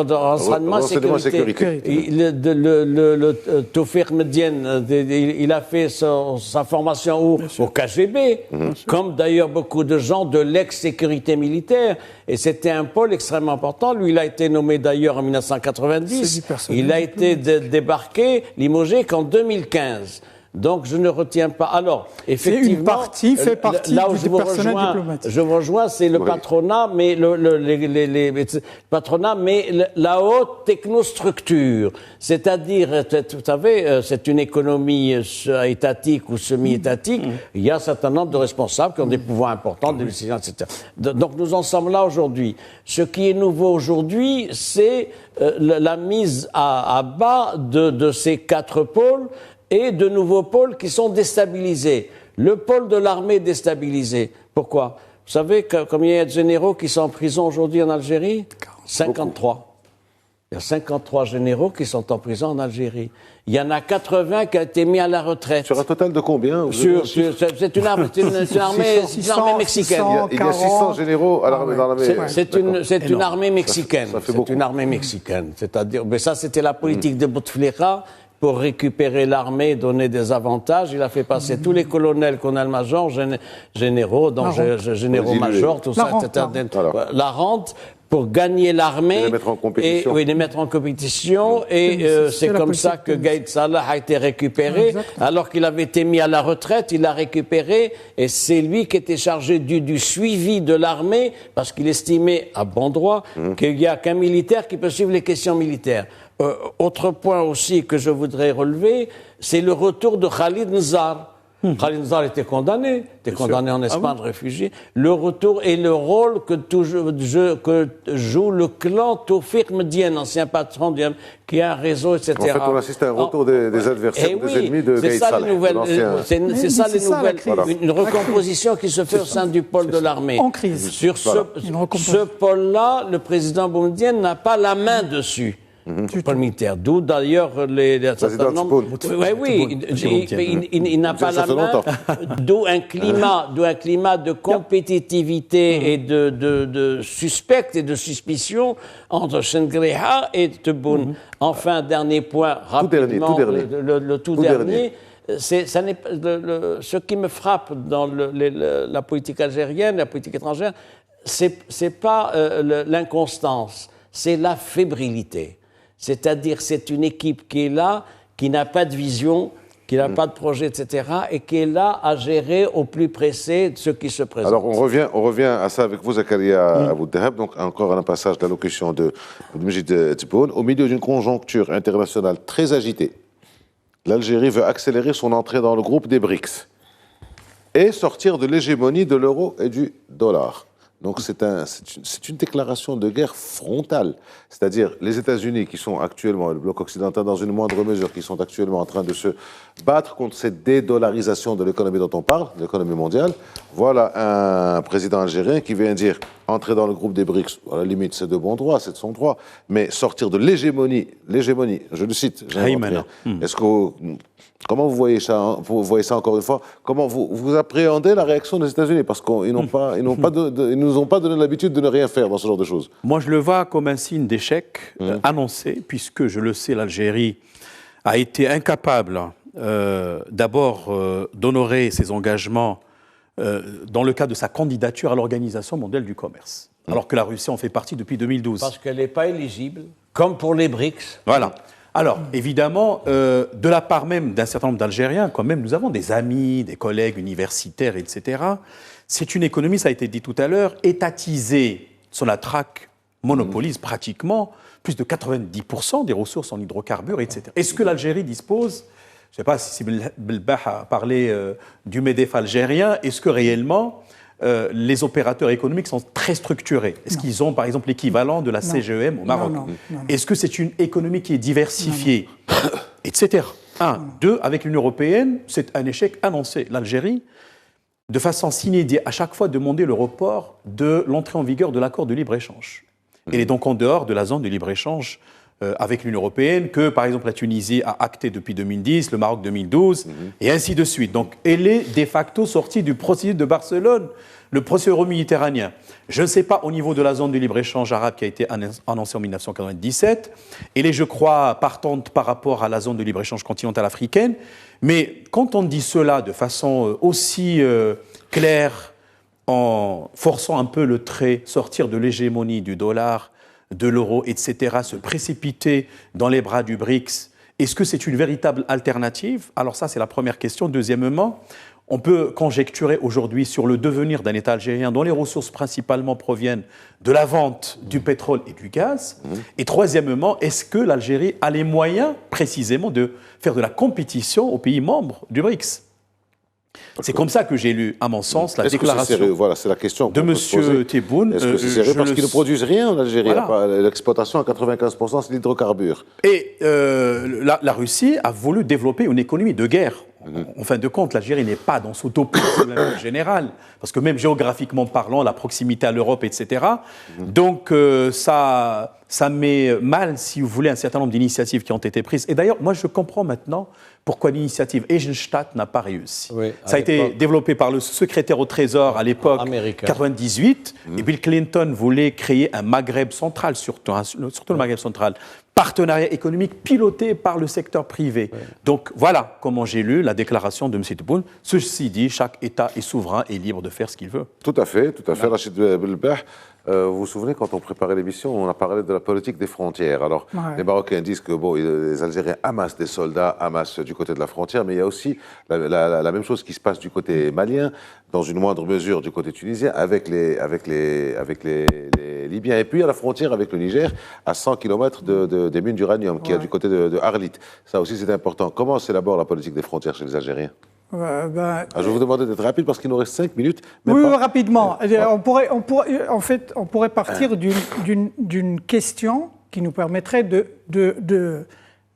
de renseignement sécurité. Toufik Medienne, il a fait sa formation au KGB, comme d'ailleurs beaucoup de gens de l'ex-sécurité militaire. Et c'était un pôle extrêmement important. Lui, il a été nommé d'ailleurs en 1990. Il a été débarqué, limogé qu'en 2015. Donc, je ne retiens pas. Alors, effectivement,
une partie fait partie
là où
du personnel diplomatique.
Je vous rejoins, c'est le patronat, mais la haute technostructure. C'est-à-dire, vous savez, c'est une économie étatique ou semi-étatique. Il y a un certain nombre de responsables qui ont des pouvoirs importants, des décisions, etc. Donc, nous en sommes là aujourd'hui. Ce qui est nouveau aujourd'hui, c'est la mise à bas de ces quatre pôles et de nouveaux pôles qui sont déstabilisés. Le pôle de l'armée est déstabilisé. Pourquoi? Vous savez combien il y a de généraux qui sont en prison aujourd'hui en Algérie? 53. Il y a 53 généraux qui sont en prison en Algérie. Il y en a 80 qui ont été mis à la retraite.
Sur un total de combien?
C'est une armée mexicaine.
Il y a 600 généraux à l'armée, dans l'armée.
C'est une armée mexicaine. C'est une armée mexicaine. C'est-à-dire, mais ça, c'était la politique de Bouteflika. Pour récupérer l'armée, donner des avantages, il a fait passer tous les colonels, colonels-majors, généraux, donc généraux-majors, tout ça, etc. La rente pour gagner l'armée.
Les mettre en compétition.
Les mettre en compétition. Et c'est comme ça que Gaïd Salah a été récupéré. Alors qu'il avait été mis à la retraite, il l'a récupéré. Et c'est lui qui était chargé du suivi de l'armée, parce qu'il estimait, à bon droit, qu'il n'y a qu'un militaire qui peut suivre les questions militaires. Autre point aussi que je voudrais relever, c'est le retour de Khalid Nzar. Khalid Nzar était condamné en Espagne, réfugié. Le retour et le rôle que joue le clan Toufik Medienne, ancien patron qui a un réseau, etc.
En fait, on assiste à un retour des adversaires, des ennemis de Gaïd Salah.
C'est ça les nouvelles. Une recomposition qui se fait au sein du pôle de l'armée.
En crise.
Sur ce pôle-là, le président Boumedienne n'a pas la main dessus. Du pôle militaire. D'où d'ailleurs il n'a pas la main. D'où un climat de compétitivité et de suspect et de suspect entre Chengreha et Tebboune. Enfin, dernier point, rapidement, le tout dernier. Ce qui me frappe dans la politique algérienne, la politique étrangère, c'est pas l'inconstance, c'est la fébrilité. C'est-à-dire, c'est une équipe qui est là, qui n'a pas de vision, qui n'a pas de projet, etc., et qui est là à gérer au plus pressé ce qui se présente.
Alors, on revient à ça avec vous, Zakaria Aboudahab. Donc, encore un passage d'allocution de Mejid Tebboune. Au milieu d'une conjoncture internationale très agitée, l'Algérie veut accélérer son entrée dans le groupe des BRICS et sortir de l'hégémonie de l'euro et du dollar. Donc c'est une déclaration de guerre frontale. C'est-à-dire les États-Unis qui sont actuellement, le bloc occidental dans une moindre mesure, qui sont actuellement en train de se battre contre cette dédollarisation de l'économie dont on parle, de l'économie mondiale. Voilà un président algérien qui vient dire entrer dans le groupe des BRICS, à la limite c'est de bon droit, c'est de son droit, mais sortir de l'hégémonie, je le cite, est-ce que... Comment vous voyez ça, encore une fois? Comment vous appréhendez la réaction des États-Unis? Parce qu'ils nous ont pas donné l'habitude de ne rien faire dans ce genre de choses.
Moi, je le vois comme un signe d'échec annoncé, puisque, je le sais, l'Algérie a été incapable d'abord d'honorer ses engagements dans le cadre de sa candidature à l'Organisation mondiale du commerce, alors que la Russie en fait partie depuis 2012.
Parce qu'elle n'est pas éligible, comme pour les BRICS.
Voilà. Alors, évidemment, de la part même d'un certain nombre d'Algériens, quand même, nous avons des amis, des collègues universitaires, etc. C'est une économie, ça a été dit tout à l'heure, étatisée. Sonatrach monopolise pratiquement plus de 90% des ressources en hydrocarbures, etc. Est-ce que l'Algérie dispose, je ne sais pas si Belbah a parlé du MEDEF algérien, est-ce que réellement les opérateurs économiques sont très structurés? Est-ce qu'ils ont, par exemple, l'équivalent de la CGEM au Maroc?
Non.
Est-ce que c'est une économie qui est diversifiée, etc. Un. Deux, avec l'Union européenne, c'est un échec annoncé. L'Algérie, de façon sine-die, à chaque fois demandé le report de l'entrée en vigueur de l'accord de libre-échange. Elle est donc en dehors de la zone de libre-échange avec l'Union européenne, que par exemple la Tunisie a acté depuis 2010, le Maroc 2012, et ainsi de suite. Donc elle est de facto sortie du processus de Barcelone, le processus euro-méditerranéen. Je ne sais pas au niveau de la zone de libre-échange arabe qui a été annoncée en 1997, elle est, je crois, partante par rapport à la zone de libre-échange continentale africaine, mais quand on dit cela de façon aussi claire, en forçant un peu le trait, sortir de l'hégémonie du dollar, de l'euro, etc., se précipiter dans les bras du BRICS, est-ce que c'est une véritable alternative? Alors ça, c'est la première question. Deuxièmement, on peut conjecturer aujourd'hui sur le devenir d'un État algérien dont les ressources principalement proviennent de la vente du pétrole et du gaz. Et troisièmement, est-ce que l'Algérie a les moyens précisément de faire de la compétition aux pays membres du BRICS? C'est comme ça que j'ai lu, à mon sens, la déclaration
voilà, c'est la question
de M. Tebboune.
Est-ce que c'est sérieux? Parce qu'ils ne produisent rien en Algérie.
Voilà.
L'exploitation à 95%, c'est l'hydrocarbure.
Et la Russie a voulu développer une économie de guerre. En fin de compte, l'Algérie n'est pas dans ce topo général, parce que même géographiquement parlant, la proximité à l'Europe, etc. Donc ça met mal, si vous voulez, un certain nombre d'initiatives qui ont été prises. Et d'ailleurs, moi, je comprends maintenant pourquoi l'initiative Eisenstadt n'a pas réussi. Oui, ça a été développé par le secrétaire au Trésor à l'époque, 1998, et Bill Clinton voulait créer un Maghreb central, surtout le Maghreb central, partenariat économique piloté par le secteur privé. Oui. Donc voilà comment j'ai lu la déclaration de M. Tebboune. Ceci dit, chaque État est souverain et libre de faire ce qu'il veut.
Tout à fait. Rachid Belbah, vous vous souvenez, quand on préparait l'émission, on a parlé de la politique des frontières. Alors, les Marocains disent que les Algériens amassent des soldats, amassent du côté de la frontière, mais il y a aussi la même chose qui se passe du côté malien, dans une moindre mesure du côté tunisien, avec les Libyens. Et puis à la frontière avec le Niger, à 100 km des mines d'uranium, qui est du côté de Arlit. Ça aussi, c'est important. Comment s'élabore la politique des frontières chez les Algériens? Je vais vous demander d'être rapide parce qu'il nous reste 5 minutes.
Oui, rapidement. On pourrait partir d'une question qui nous permettrait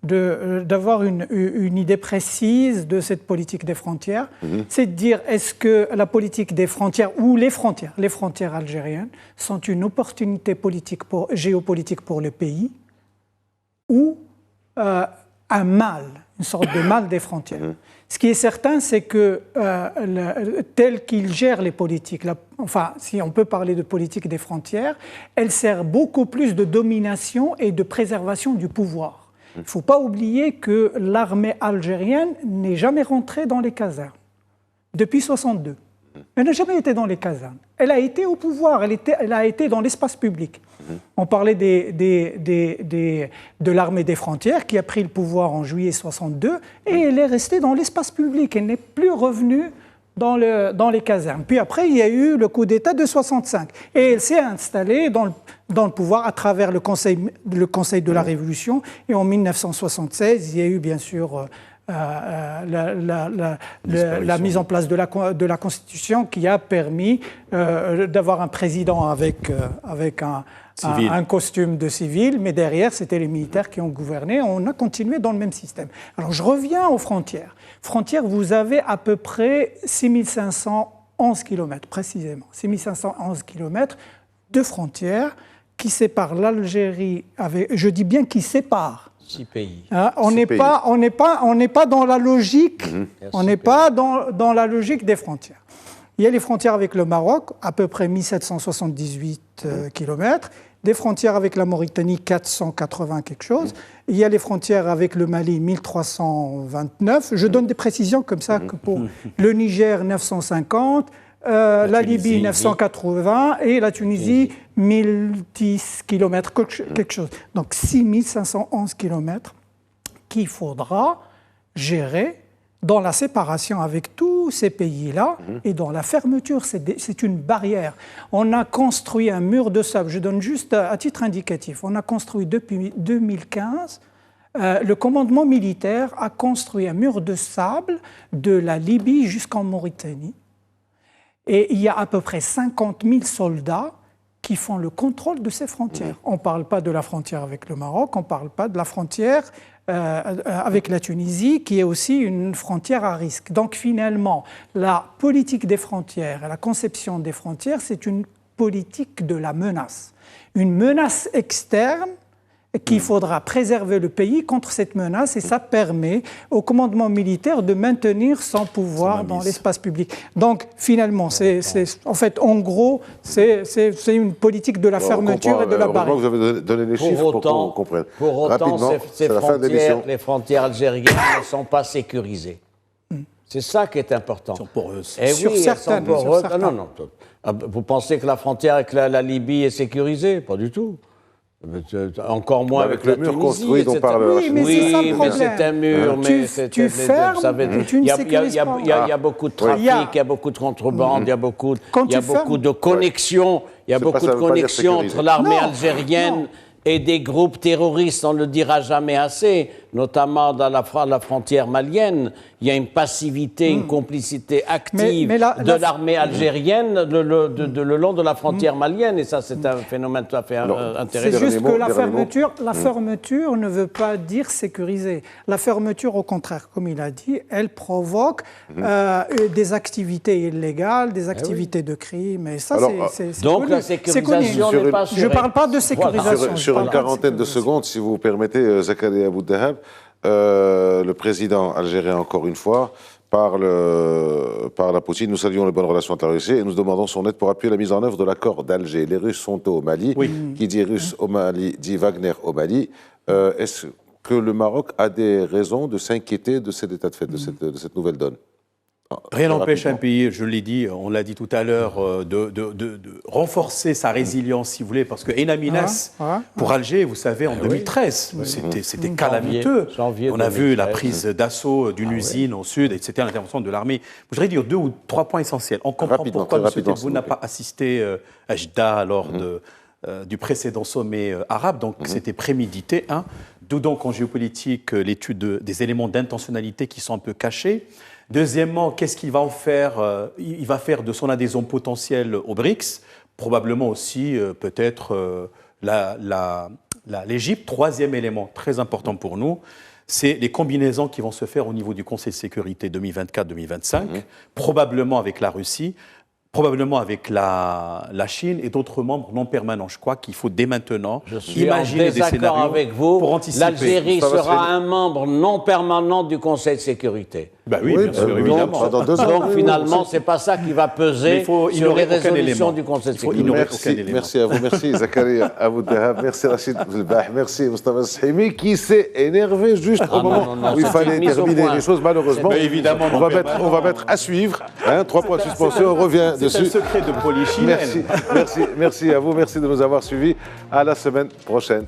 d'avoir une idée précise de cette politique des frontières. C'est de dire, est-ce que la politique des frontières ou les frontières algériennes sont une opportunité géopolitique pour le pays ou un mal, une sorte de mal des frontières. Ce qui est certain, c'est que tel qu'il gère les politiques, si on peut parler de politique des frontières, elle sert beaucoup plus de domination et de préservation du pouvoir. Il ne faut pas oublier que l'armée algérienne n'est jamais rentrée dans les casernes depuis 1962. Elle n'a jamais été dans les casernes. Elle a été au pouvoir, elle a été dans l'espace public. On parlait de l'armée des frontières qui a pris le pouvoir en juillet 1962 et elle est restée dans l'espace public. Elle n'est plus revenue dans les casernes. Puis après, il y a eu le coup d'État de 1965 et elle s'est installée dans le pouvoir à travers le Conseil de la Révolution. Et en 1976, il y a eu bien sûr la mise en place de la Constitution qui a permis d'avoir un président avec un costume de civil, mais derrière, c'était les militaires qui ont gouverné. On a continué dans le même système. Alors, je reviens aux frontières. Frontières, vous avez à peu près 6511 km, précisément. 6511 km de frontières qui séparent l'Algérie, je dis bien qui séparent.
6 pays.
On n'est pas dans la logique. On n'est pas dans la logique des frontières. Il y a les frontières avec le Maroc, à peu près 1778 km. Des frontières avec la Mauritanie, 480 quelque chose. Il y a les frontières avec le Mali, 1329. Je donne des précisions comme ça que pour le Niger, 950. La Libye, 980, et la Tunisie, 1010 km, quelque chose. Donc 6511 km qu'il faudra gérer dans la séparation avec tous ces pays-là et dans la fermeture. C'est une barrière. On a construit un mur de sable. Je donne juste à titre indicatif. On a construit depuis 2015, le commandement militaire a construit un mur de sable de la Libye jusqu'en Mauritanie. Et il y a à peu près 50 000 soldats qui font le contrôle de ces frontières. On ne parle pas de la frontière avec le Maroc, on ne parle pas de la frontière avec la Tunisie, qui est aussi une frontière à risque. Donc finalement, la politique des frontières et la conception des frontières, c'est une politique de la menace. Une menace externe qu'il faudra préserver le pays contre cette menace, et ça permet au commandement militaire de maintenir son pouvoir dans l'espace public. Donc, finalement, en fait, en gros, c'est une politique de la fermeture et de la barrière.
Vous avez donné les chiffres pour qu'on comprenne.
Pour autant, les frontières algériennes ne sont pas sécurisées. C'est ça qui est important.
Elles sont poreuses.
Sur certaines. Non. Vous pensez que la frontière avec la Libye est sécurisée? Pas du tout. Encore moins avec le mur construit dont parle
oui, mais c'est ça le problème.
C'est un mur, mais
tu fermes, tu ne sécurises pas.
Il y a beaucoup de trafic, il y a beaucoup de contrebande, il y a beaucoup de connexions, entre l'armée algérienne et des groupes terroristes, on ne le dira jamais assez, notamment dans la frontière malienne. Il y a une passivité, une complicité active de l'armée algérienne le long de la frontière malienne, et ça, c'est un phénomène tout à fait intéressant.
C'est juste que la fermeture ne veut pas dire sécuriser. La fermeture, au contraire, comme il a dit, elle provoque des activités illégales, des activités de crime, et ça, c'est
donc
connu.
la sécurisation n'est pas assurée.
Je ne parle pas de sécurisation.
Sur une quarantaine de secondes, si vous permettez, Zakaria Aboudahab, le président algérien, encore une fois, parle à Poutine. Nous saluons les bonnes relations avec la Russie et nous demandons son aide pour appuyer la mise en œuvre de l'accord d'Alger. Les Russes sont au Mali. Qui dit Russe au Mali dit Wagner au Mali. Est-ce que le Maroc a des raisons de s'inquiéter de cet état de fait, de cette nouvelle donne?
Rien n'empêche un pays, je l'ai dit, on l'a dit tout à l'heure, de renforcer sa résilience, si vous voulez, parce que Enaminas, pour Alger, vous savez, en 2013, c'était calamiteux. On a vu la prise d'assaut d'une usine au sud, et c'était l'intervention de l'armée. Je voudrais dire 2 ou 3 points essentiels. On comprend pourquoi M. Tebboune n'a pas assisté à Jeddah lors du précédent sommet arabe, donc c'était prémédité. D'où donc en géopolitique l'étude des éléments d'intentionnalité qui sont un peu cachés. Deuxièmement, qu'est-ce qu'il va en faire? Il va faire de son adhésion potentielle au BRICS, probablement aussi peut-être l'Égypte. Troisième élément très important pour nous, c'est les combinaisons qui vont se faire au niveau du Conseil de sécurité 2024-2025, probablement avec la Russie, probablement avec la Chine et d'autres membres non permanents. Je crois qu'il faut dès maintenant imaginer des scénarios
avec vous.
Pour anticiper.
L'Algérie sera un membre non permanent du Conseil de sécurité.
Oui, bien sûr, évidemment.
Donc finalement, ce n'est pas ça qui va peser sur les résolutions du Conseil de sécurité.
Merci à vous, merci Zakaria Aboudahab, merci Rachid Belbah, merci Moustapha Sahimi qui s'est énervé juste au moment où il fallait terminer les choses, malheureusement.
Évidemment,
on va mettre à suivre, 3 points de suspension, on revient dessus.
C'est un secret de polychimie.
Merci à vous, merci de nous avoir suivis. À la semaine prochaine.